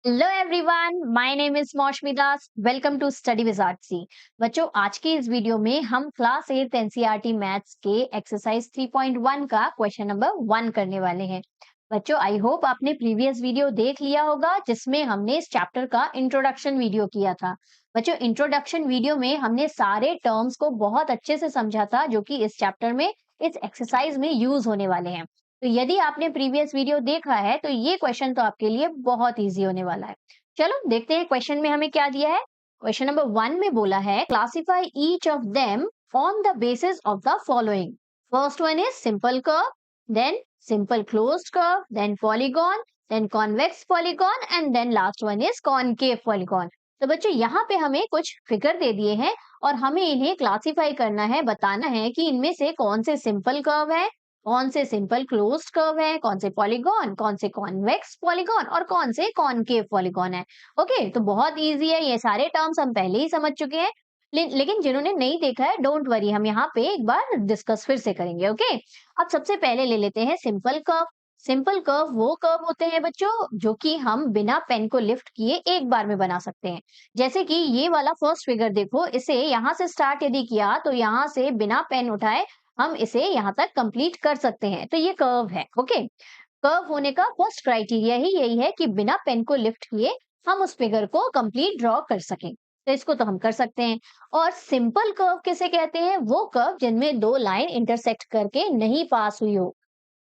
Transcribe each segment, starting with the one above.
Hello everyone, my name is Moushumi Das. Welcome to study with RC. बच्चों, आज के इस वीडियो में हम क्लास 8 एनसीईआरटी मैथ्स के एक्सरसाइज 3.1 का क्वेश्चन नंबर 1 करने वाले हैं। बच्चों, आई होप आपने प्रीवियस वीडियो देख लिया होगा जिसमें हमने इस चैप्टर का इंट्रोडक्शन वीडियो किया था। बच्चों, इंट्रोडक्शन वीडियो में हमने सारे टर्म्स को बहुत अच्छे से समझा था जो कि इस चैप्टर में इस एक्सरसाइज में यूज होने वाले हैं। तो यदि आपने प्रीवियस वीडियो देखा है तो ये क्वेश्चन तो आपके लिए बहुत इजी होने वाला है। चलो देखते हैं क्वेश्चन में हमें क्या दिया है। क्वेश्चन नंबर 1 में बोला है classify each of them on the basis of the following. First one is simple curve, then simple closed curve, then polygon, then convex polygon and then last one is concave polygon. तो बच्चों, यहाँ पे हमें कुछ figure दे दिए हैं और हमें इन्हें क्लासिफाई करना है, बताना है कि इनमें से कौन से सिंपल कर्व है, कौन से सिंपल क्लोज्ड कर्व है, कौन से पॉलीगॉन, कौन से कॉन्वेक्स पॉलीगॉन और कौन से कॉनकेव पॉलीगॉन है। ओके, तो बहुत इजी है, ये सारे टर्म्स हम पहले ही समझ चुके हैं। लेकिन जिन्होंने नहीं देखा है, डोंट वरी, हम यहाँ पे एक बार डिस्कस फिर से करेंगे। ओके, अब सबसे पहले ले लेते हैं सिंपल कर्व। सिंपल कर्व वो कर्व होते हैं बच्चों जो कि हम बिना पेन को लिफ्ट किए एक बार में बना सकते हैं। जैसे कि ये वाला फर्स्ट फिगर देखो, इसे यहाँ से स्टार्ट यदि किया तो यहाँ से बिना पेन उठाए हम इसे यहाँ तक कंप्लीट कर सकते हैं। तो ये कर्व है। ओके, कर्व होने का फर्स्ट क्राइटेरिया ही यही है कि बिना पेन को लिफ्ट किए हम उस फिगर को कंप्लीट ड्रॉ कर सकें। तो इसको तो हम कर सकते हैं। और सिंपल कर्व किसे कहते हैं? वो कर्व जिनमें दो लाइन इंटरसेक्ट करके नहीं पास हुई हो,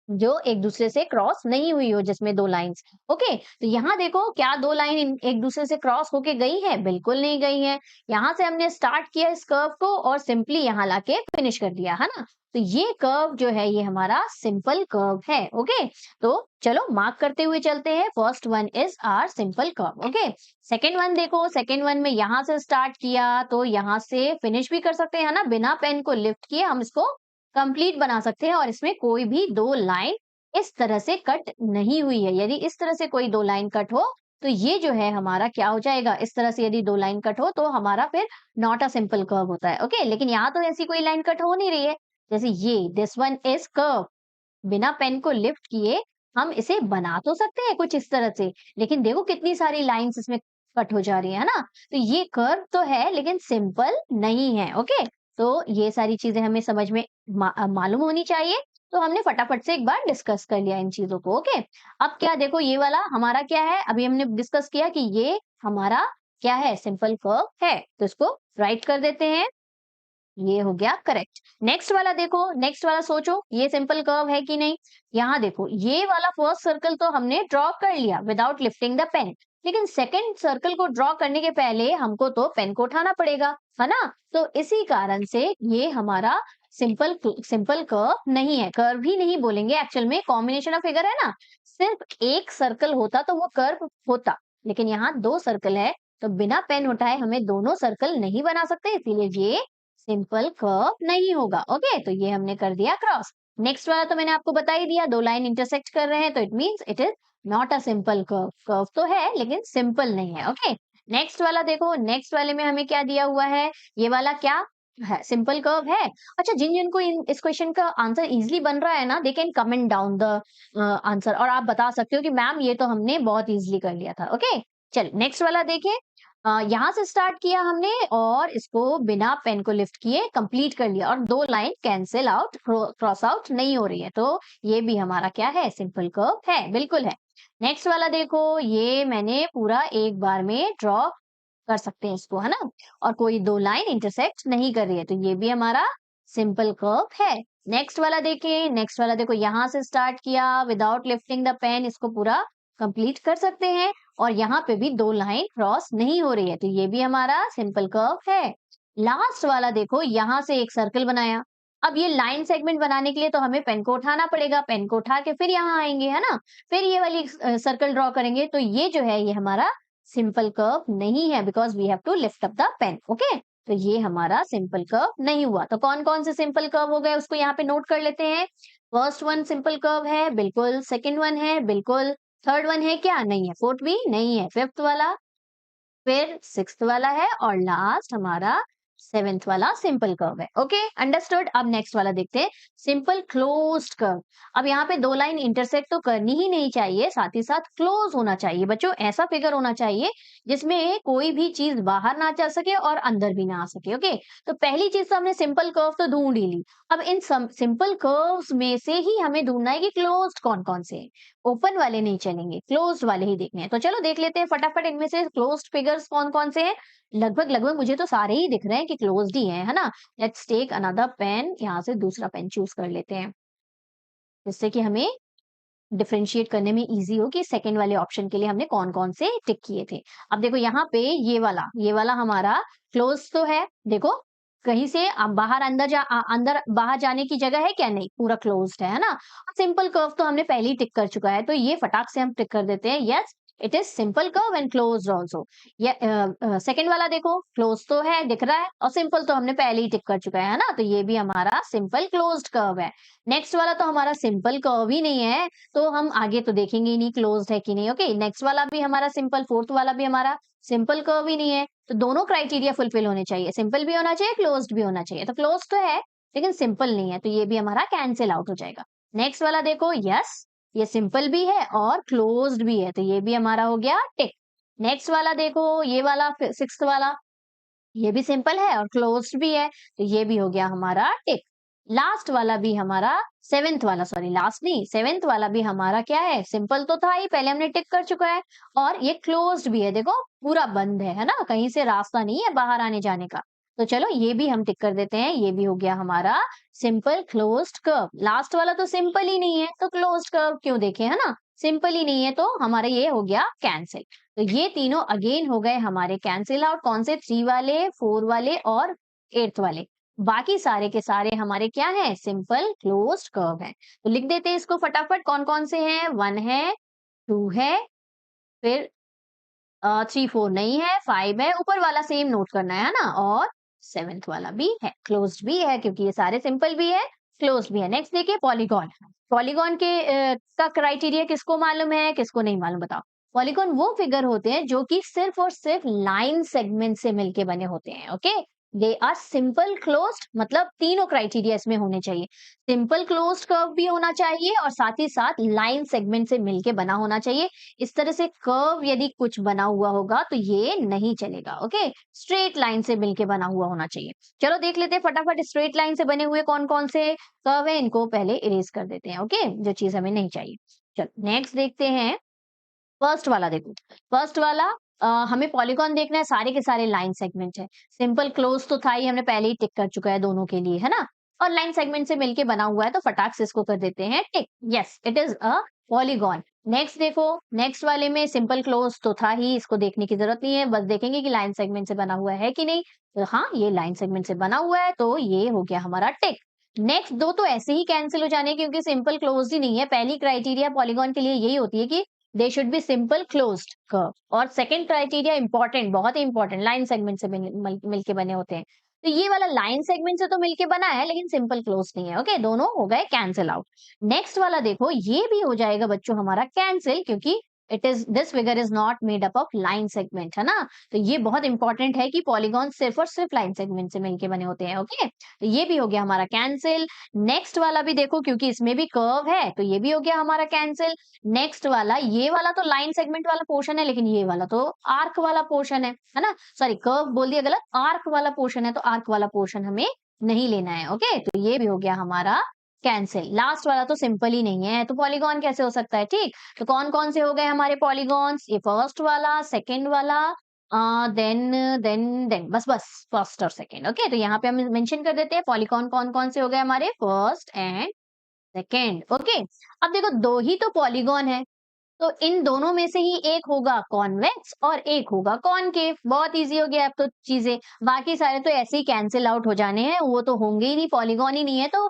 जो एक दूसरे से क्रॉस नहीं हुई हो, जिसमें दो लाइंस। ओके, तो यहाँ देखो, क्या दो लाइन एक दूसरे से क्रॉस होके गई है? बिल्कुल नहीं गई है। यहाँ से हमने स्टार्ट किया इस कर्व को और सिंपली यहाँ लाके फिनिश कर दिया, है ना। तो ये कर्व जो है ये हमारा सिंपल कर्व है। ओके, तो चलो मार्क करते हुए चलते हैं। First one is are simple curve. Okay, second one देखो, सेकेंड वन में यहाँ से स्टार्ट किया तो यहाँ से फिनिश भी कर सकते हैं, है ना। बिना पेन को लिफ्ट किए हम इसको कंप्लीट बना सकते हैं और इसमें कोई भी दो लाइन इस तरह से कट नहीं हुई है। यदि इस तरह से कोई दो लाइन कट हो तो ये जो है हमारा क्या हो जाएगा? इस तरह से यदि दो लाइन कट हो तो हमारा फिर नॉट अ सिंपल कर्व होता है। ओके, लेकिन यहाँ तो ऐसी कोई लाइन कट हो नहीं रही है। जैसे ये दिस वन इज कर्व, बिना पेन को लिफ्ट किए हम इसे बना तो सकते हैं कुछ इस तरह से, लेकिन देखो कितनी सारी लाइंस इसमें कट हो जा रही है ना। तो ये कर्व तो है लेकिन सिंपल नहीं है। ओके, तो ये सारी चीजें हमें समझ में मालूम होनी चाहिए। तो हमने फटाफट से एक बार डिस्कस कर लिया इन चीजों को। ओके, अब क्या देखो, ये वाला हमारा क्या है? अभी हमने डिस्कस किया कि ये हमारा क्या है? सिंपल कर्व है। तो इसको राइट कर देते हैं, ये हो गया करेक्ट। नेक्स्ट वाला देखो, नेक्स्ट वाला सोचो ये सिंपल कर्व है कि नहीं। यहाँ देखो, ये वाला फर्स्ट सर्कल तो हमने ड्रॉ कर लिया विदाउट लिफ्टिंग द पेन, लेकिन सेकंड सर्कल को ड्रॉ करने के पहले हमको तो पेन को उठाना पड़ेगा, है ना। तो इसी कारण से ये हमारा सिंपल सिंपल कर्व नहीं है। कर्व भी नहीं बोलेंगे, एक्चुअल में कॉम्बिनेशन ऑफ फिगर है ना। सिर्फ एक सर्कल होता तो वो कर्व होता, लेकिन यहाँ दो सर्कल है तो बिना पेन उठाए हमें दोनों सर्कल नहीं बना सकते, इसीलिए ये सिंपल कर्व नहीं होगा। ओके, तो ये हमने कर दिया क्रॉस। नेक्स्ट वाला तो मैंने आपको बता ही दिया, दो लाइन इंटरसेक्ट कर रहे हैं तो it means it is not a simple curve. Curve तो है लेकिन सिंपल नहीं है। ओके, नेक्स्ट वाला देखो, नेक्स्ट वाले में हमें क्या दिया हुआ है? ये वाला क्या है? सिंपल कर्व है। अच्छा, जिन जिनको इस क्वेश्चन का आंसर इजीली बन रहा है ना, they can comment down the answer और आप बता सकते हो कि मैम ये तो हमने बहुत इजीली कर लिया था। ओके, चल नेक्स्ट वाला देखें। यहाँ से स्टार्ट किया हमने और इसको बिना पेन को लिफ्ट किए कंप्लीट कर लिया और दो line cancel out, cross out नहीं हो रही है, तो ये भी हमारा क्या है? सिंपल कर्व है, बिल्कुल है। नेक्स्ट वाला देखो, ये मैंने पूरा एक बार में ड्रॉ कर सकते हैं इसको, है ना, और कोई दो लाइन इंटरसेक्ट नहीं कर रही है, तो ये भी हमारा सिंपल कर्व है। नेक्स्ट वाला देखें, नेक्स्ट वाला देखो, यहाँ से स्टार्ट किया विदाउट लिफ्टिंग द पेन, इसको पूरा कंप्लीट कर सकते हैं और यहाँ पे भी दो लाइन क्रॉस नहीं हो रही है, तो ये भी हमारा सिंपल कर्व है। लास्ट वाला देखो, यहाँ से एक सर्कल बनाया। अब ये लाइन सेगमेंट बनाने के लिए तो हमें पेन को उठाना पड़ेगा, पेन को उठा के फिर यहाँ आएंगे, है ना, फिर ये वाली सर्कल ड्रॉ करेंगे, तो ये जो है ये हमारा सिंपल कर्व नहीं है, because we have to lift up the pen. Okay, तो ये हमारा सिंपल कर्व नहीं हुआ। तो कौन कौन से सिंपल कर्व हो गए उसको यहाँ पे नोट कर लेते हैं। फर्स्ट वन सिंपल कर्व है, बिल्कुल। सेकंड वन है, बिल्कुल। थर्ड वन है क्या? नहीं है। फोर्थ भी नहीं है। फिफ्थ वाला, फिर सिक्स्थ वाला है और लास्ट हमारा सेवेंथ वाला सिंपल कर्व है। Okay, understood. अब नेक्स्ट वाला देखते हैं, सिंपल क्लोज्ड कर्व। अब यहाँ पे दो लाइन इंटरसेक्ट तो करनी ही नहीं चाहिए, साथ ही साथ क्लोज होना चाहिए बच्चों। ऐसा फिगर होना चाहिए जिसमें कोई भी चीज बाहर ना जा सके और अंदर भी ना आ सके। ओके, तो पहली चीज तो हमने सिंपल कर्व तो ढूंढ ही ली। अब इन सिंपल कर्व्स में से ही हमें ढूंढना है कि क्लोज्ड कौन कौन से हैं। ओपन वाले नहीं चलेंगे, क्लोज्ड वाले ही देखने हैं। तो चलो देख लेते हैं फटाफट इनमें से क्लोज्ड फिगर्स कौन कौन से हैं। लगभग लगभग मुझे तो सारे ही दिख रहे हैं कि क्लोज्ड ही है ना। लेट्स टेक अनदर पेन, यहाँ से दूसरा पेन चूज कर लेते हैं जिससे कि हमें डिफरेंशिएट करने में इजी हो कि सेकंड वाले ऑप्शन के लिए हमने कौन कौन से टिक किए थे। अब देखो यहाँ पे ये वाला हमारा क्लोज तो है। देखो कहीं से बाहर अंदर बाहर जाने की जगह है क्या? नहीं, पूरा क्लोज्ड है ना। सिंपल कर्व तो हमने पहले ही टिक कर चुका है, तो ये फटाक से हम टिक कर देते हैं, yes it is simple curve and closed also. ये सेकंड वाला देखो क्लोज तो है, दिख रहा है, और सिंपल तो हमने पहले ही टिक कर चुका है ना, तो ये भी हमारा सिंपल क्लोज्ड कर्व है। नेक्स्ट वाला तो हमारा सिंपल कर्व ही नहीं है, तो हम आगे तो देखेंगे ही नहीं क्लोज्ड है कि नहीं। ओके, नेक्स्ट वाला भी हमारा सिंपल, फोर्थ वाला भी हमारा सिंपल कर्व ही नहीं है, तो दोनों क्राइटेरिया फुलफिल होने चाहिए, सिंपल भी होना चाहिए, क्लोज्ड भी होना चाहिए। तो क्लोज तो है लेकिन सिंपल नहीं है, तो ये भी हमारा कैंसिल आउट हो जाएगा। नेक्स्ट वाला देखो, यस ये सिंपल भी है और क्लोज्ड भी है, तो ये भी हमारा हो गया टिक। नेक्स्ट वाला देखो, ये वाला सिक्स्थ वाला, ये भी सिंपल है और क्लोज्ड भी है, तो ये भी हो गया हमारा टिक। लास्ट वाला भी हमारा, सेवेंथ वाला, सॉरी लास्ट नहीं, सेवेंथ वाला भी हमारा क्या है, सिंपल तो था ही, पहले हमने टिक कर चुका है, और ये क्लोज्ड भी है, देखो पूरा बंद है ना, कहीं से रास्ता नहीं है बाहर आने जाने का। तो चलो ये भी हम टिक कर देते हैं, ये भी हो गया हमारा सिंपल क्लोज्ड कर्व। लास्ट वाला तो सिंपल ही नहीं है, तो क्लोज्ड कर्व क्यों देखे, है ना, सिंपल ही नहीं है, तो हमारा ये हो गया कैंसिल। तो ये तीनों अगेन हो गए हमारे कैंसिल आउट, कौन से, 3 वाले, 4 वाले और 8th वाले। बाकी सारे के सारे हमारे क्या हैं, सिंपल क्लोज्ड कर्व है। तो लिख देते हैं इसको फटाफट, कौन कौन से हैं, 1 है, 2 है, फिर 3 4 नहीं है, 5 है, ऊपर वाला सेम नोट करना है ना, और 7th वाला भी है, क्लोज्ड भी है क्योंकि ये सारे सिंपल भी है, क्लोज्ड भी है। नेक्स्ट देखिए पॉलीगॉन। पॉलीगॉन के का क्राइटेरिया किसको मालूम है, किसको नहीं मालूम बताओ। पॉलीगॉन वो फिगर होते हैं जो कि सिर्फ और सिर्फ लाइन सेगमेंट से मिलके बने होते हैं। Okay, they are simple closed, मतलब तीनों क्राइटेरिया इसमें होने चाहिए, सिंपल क्लोज्ड कर्व भी होना चाहिए और साथ ही साथ लाइन सेगमेंट से मिलके बना होना चाहिए। इस तरह से कर्व यदि कुछ बना हुआ होगा तो ये नहीं चलेगा। ओके, स्ट्रेट लाइन से मिलके बना हुआ होना चाहिए। चलो देख लेते हैं फटाफट स्ट्रेट लाइन से बने हुए कौन कौन से कर्व है, इनको पहले इरेज कर देते हैं। ओके, जो चीज हमें नहीं चाहिए। चलो नेक्स्ट देखते हैं, फर्स्ट वाला देखो। फर्स्ट वाला हमें पॉलीगॉन देखना है, सारे के सारे लाइन सेगमेंट है, सिंपल क्लोज तो था ही, हमने पहले ही टिक कर चुका है दोनों के लिए, है ना, और लाइन सेगमेंट से मिलके बना हुआ है, तो फटाक से इसको कर देते हैं tick, yes it is a polygon. Next देखो, नेक्स्ट वाले में सिंपल क्लोज तो था ही, इसको देखने की जरूरत नहीं है, बस देखेंगे कि लाइन सेगमेंट से बना हुआ है कि नहीं। तो हाँ, ये लाइन सेगमेंट से बना हुआ है, तो ये हो गया हमारा टिक। नेक्स्ट दो तो ऐसे ही कैंसिल हो जाने क्योंकि सिंपल क्लोज ही नहीं है। पहली क्राइटेरिया पॉलीगॉन के लिए यही होती है कि they should be simple closed curve, और सेकंड क्राइटेरिया इंपॉर्टेंट, बहुत ही इंपॉर्टेंट, लाइन सेगमेंट से मिलके बने होते हैं। तो ये वाला लाइन सेगमेंट से तो मिलके बना है लेकिन सिंपल क्लोज नहीं है। ओके, दोनों हो गए कैंसिल आउट। नेक्स्ट वाला देखो, ये भी हो जाएगा बच्चों हमारा कैंसिल, क्योंकि it is, this figure is not made up of line segment, है ना। तो ये बहुत इंपॉर्टेंट है कि पॉलीगॉन सिर्फ और सिर्फ लाइन सेगमेंट से मिलके बने होते हैं। ओके, तो ये भी हो गया हमारा कैंसिल। नेक्स्ट वाला भी देखो, क्योंकि इसमें भी कर्व है, तो ये भी हो गया हमारा कैंसिल। नेक्स्ट वाला, ये वाला तो लाइन सेगमेंट वाला पोर्शन है, लेकिन ये वाला तो आर्क वाला पोर्शन है ना, सॉरी कर्व बोल दिया गलत, आर्क वाला पोर्शन है, तो आर्क वाला पोर्शन हमें नहीं लेना है। ओके, तो ये भी हो गया हमारा कैंसिल। लास्ट वाला तो सिंपल ही नहीं है, तो पॉलीगॉन कैसे हो सकता है, ठीक। तो कौन कौन से हो गए हमारे पॉलीगॉन्स, ये फर्स्ट वाला, सेकेंड वाला, देन बस बस फर्स्ट और सेकेंड। ओके, तो यहाँ पे हम मेंशन कर देते हैं पॉलीगॉन कौन कौन से हो गए हमारे, फर्स्ट एंड सेकेंड। ओके, अब देखो दो ही तो पॉलीगॉन है, तो इन दोनों में से ही एक होगा कॉन्वेक्स और एक होगा कॉनकेव। बहुत इजी हो गया अब तो चीजें, बाकी सारे तो ऐसे ही कैंसिल आउट हो जाने हैं, वो तो होंगे ही नहीं, पॉलीगॉन ही नहीं है, तो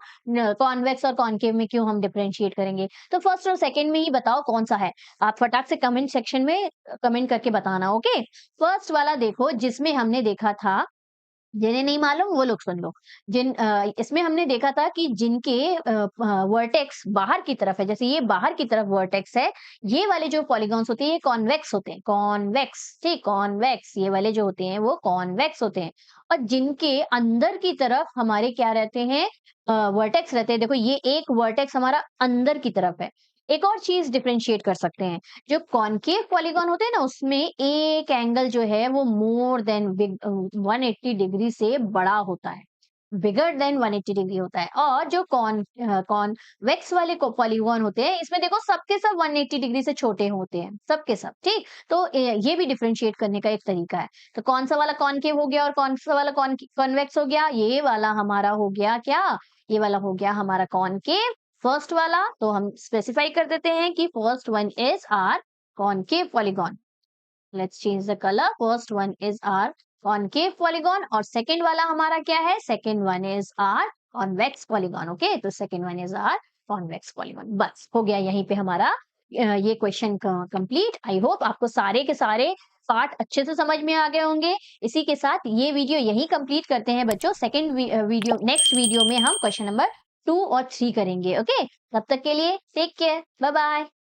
कॉन्वेक्स और कॉनकेव में क्यों हम डिफरेंशिएट करेंगे। तो फर्स्ट और सेकंड में ही बताओ कौन सा है, आप फटाक से कमेंट सेक्शन में कमेंट करके बताना। ओके, फर्स्ट वाला देखो, जिसमें हमने देखा था जिन्हें नहीं मालूम वो लोग सुन लो। इसमें हमने देखा था कि जिनके वर्टेक्स बाहर की तरफ है, जैसे ये बाहर की तरफ वर्टेक्स है, ये वाले जो पॉलीगॉन्स होते हैं ये कॉन्वेक्स होते हैं, कॉन्वेक्स, ठीक, कॉन्वेक्स, ये वाले जो होते हैं वो कॉन्वेक्स होते हैं। और जिनके अंदर की तरफ हमारे क्या रहते हैं, वर्टेक्स रहते हैं। देखो ये एक वर्टेक्स हमारा अंदर की तरफ है। एक और चीज डिफरेंशिएट कर सकते हैं, जो कॉनकेव पॉलीगॉन होते हैं ना, उसमें एक एंगल जो है वो मोर देन 180 डिग्री से बड़ा होता है, बिगर देन 180 डिग्री होता है। और जो कॉन्वेक्स वाले पॉलीगॉन होते हैं, इसमें देखो सबके सब 180 डिग्री से छोटे होते हैं, सबके सब, ठीक। तो ये भी डिफरेंशिएट करने का एक तरीका है। तो कौन सा वाला कॉनकेव हो गया और कौन सा वाला कॉन्वेक्स हो गया, ये वाला हमारा हो गया क्या, ये वाला हो गया हमारा कॉनकेव। फर्स्ट वाला तो हम स्पेसिफाई कर देते हैं कि first one is our concave polygon. Let's change the colour. First one is our concave polygon और सेकंड वाला हमारा क्या है, second one is our convex polygon. Okay, तो second one is our convex polygon. बस हो गया यहीं पे हमारा ये क्वेश्चन कंप्लीट। आई होप आपको सारे के सारे पार्ट अच्छे से समझ में आ गए होंगे। इसी के साथ ये वीडियो यहीं कंप्लीट करते हैं बच्चों। सेकंड वीडियो, नेक्स्ट वीडियो में हम क्वेश्चन नंबर 2 और 3 करेंगे। ओके, तब तक के लिए टेक केयर, बाय बाय।